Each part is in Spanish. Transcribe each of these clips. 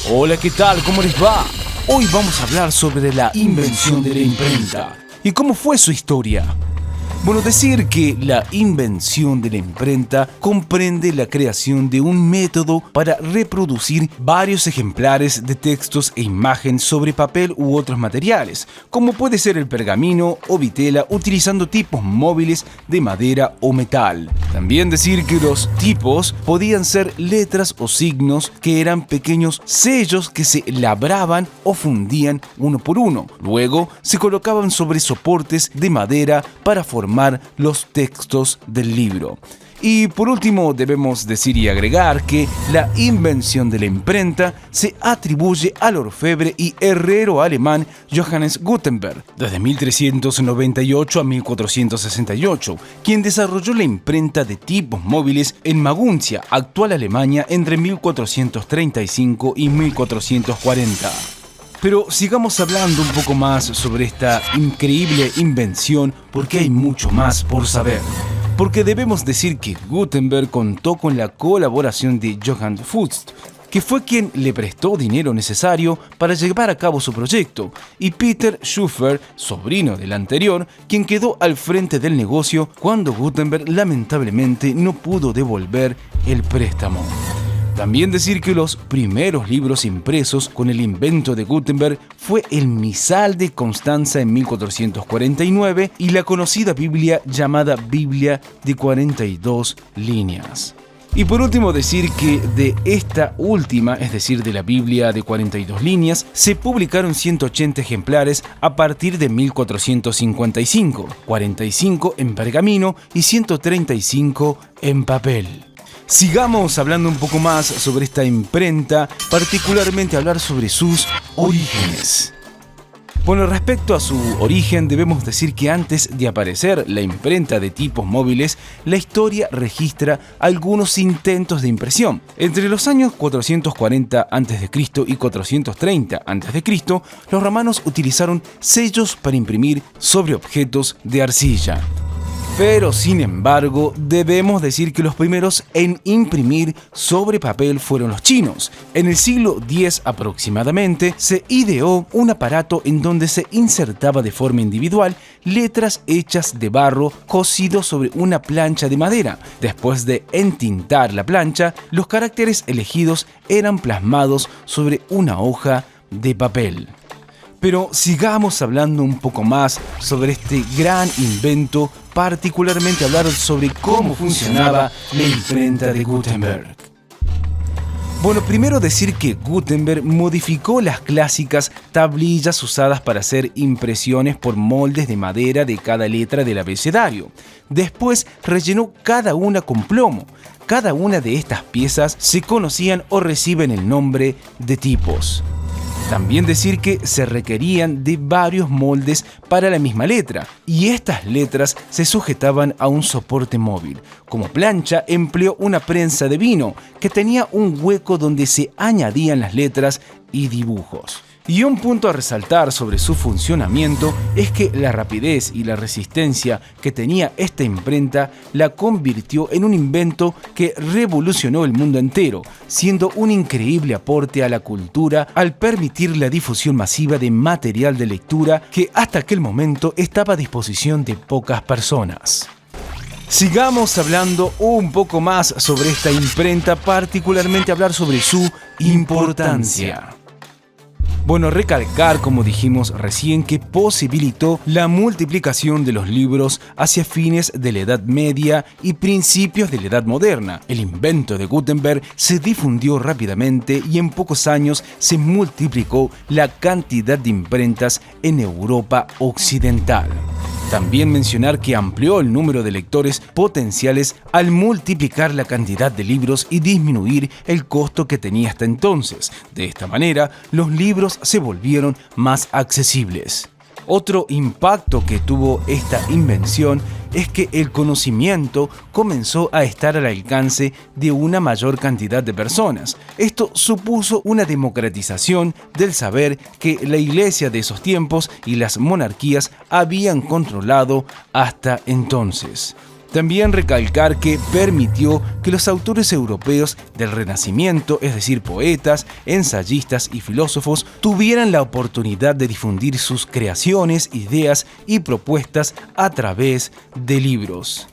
Hola, ¿qué tal? ¿Cómo les va? Hoy vamos a hablar sobre la invención de la imprenta y cómo fue su historia. Bueno, decir que la invención de la imprenta comprende la creación de un método para reproducir varios ejemplares de textos e imagen sobre papel u otros materiales, como puede ser el pergamino o vitela, utilizando tipos móviles de madera o metal. También decir que los tipos podían ser letras o signos que eran pequeños sellos que se labraban o fundían uno por uno. Luego se colocaban sobre soportes de madera para formar los textos del libro. Y por último debemos decir y agregar que la invención de la imprenta se atribuye al orfebre y herrero alemán Johannes Gutenberg desde 1398 a 1468, quien desarrolló la imprenta de tipos móviles en Maguncia, actual Alemania, entre 1435 y 1440. Pero sigamos hablando un poco más sobre esta increíble invención, porque hay mucho más por saber. Porque debemos decir que Gutenberg contó con la colaboración de Johann Fuchs, que fue quien le prestó dinero necesario para llevar a cabo su proyecto, y Peter Schoeffer, sobrino del anterior, quien quedó al frente del negocio cuando Gutenberg lamentablemente no pudo devolver el préstamo. También decir que los primeros libros impresos con el invento de Gutenberg fue el Misal de Constanza en 1449 y la conocida Biblia llamada Biblia de 42 líneas. Y por último decir que de esta última, es decir, de la Biblia de 42 líneas, se publicaron 180 ejemplares a partir de 1455, 45 en pergamino y 135 en papel. Sigamos hablando un poco más sobre esta imprenta, particularmente hablar sobre sus orígenes. Bueno, respecto a su origen, debemos decir que antes de aparecer la imprenta de tipos móviles, la historia registra algunos intentos de impresión. Entre los años 440 a.C. y 430 a.C., los romanos utilizaron sellos para imprimir sobre objetos de arcilla. Pero, sin embargo, debemos decir que los primeros en imprimir sobre papel fueron los chinos. En el siglo X aproximadamente, se ideó un aparato en donde se insertaba de forma individual letras hechas de barro cosido sobre una plancha de madera. Después de entintar la plancha, los caracteres elegidos eran plasmados sobre una hoja de papel. Pero sigamos hablando un poco más sobre este gran invento, particularmente hablar sobre cómo funcionaba la imprenta de Gutenberg. Bueno, primero decir que Gutenberg modificó las clásicas tablillas usadas para hacer impresiones por moldes de madera de cada letra del abecedario. Después rellenó cada una con plomo. Cada una de estas piezas se conocían o reciben el nombre de tipos. También decir que se requerían de varios moldes para la misma letra, y estas letras se sujetaban a un soporte móvil. Como plancha empleó una prensa de vino que tenía un hueco donde se añadían las letras y dibujos. Y un punto a resaltar sobre su funcionamiento es que la rapidez y la resistencia que tenía esta imprenta la convirtió en un invento que revolucionó el mundo entero, siendo un increíble aporte a la cultura al permitir la difusión masiva de material de lectura que hasta aquel momento estaba a disposición de pocas personas. Sigamos hablando un poco más sobre esta imprenta, particularmente hablar sobre su importancia. Bueno, recalcar, como dijimos recién, que posibilitó la multiplicación de los libros hacia fines de la Edad Media y principios de la Edad Moderna. El invento de Gutenberg se difundió rápidamente y en pocos años se multiplicó la cantidad de imprentas en Europa Occidental. También mencionar que amplió el número de lectores potenciales al multiplicar la cantidad de libros y disminuir el costo que tenía hasta entonces. De esta manera, los libros se volvieron más accesibles. Otro impacto que tuvo esta invención es que el conocimiento comenzó a estar al alcance de una mayor cantidad de personas. Esto supuso una democratización del saber que la iglesia de esos tiempos y las monarquías habían controlado hasta entonces. También recalcar que permitió que los autores europeos del Renacimiento, es decir, poetas, ensayistas y filósofos, tuvieran la oportunidad de difundir sus creaciones, ideas y propuestas a través de libros.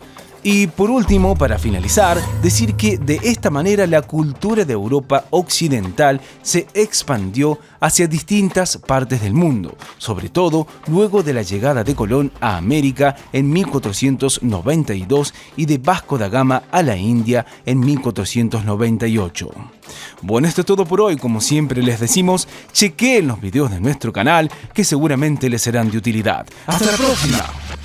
Y por último, para finalizar, decir que de esta manera la cultura de Europa occidental se expandió hacia distintas partes del mundo, sobre todo luego de la llegada de Colón a América en 1492 y de Vasco da Gama a la India en 1498. Bueno, esto es todo por hoy. Como siempre les decimos, chequeen los videos de nuestro canal que seguramente les serán de utilidad. ¡Hasta la próxima!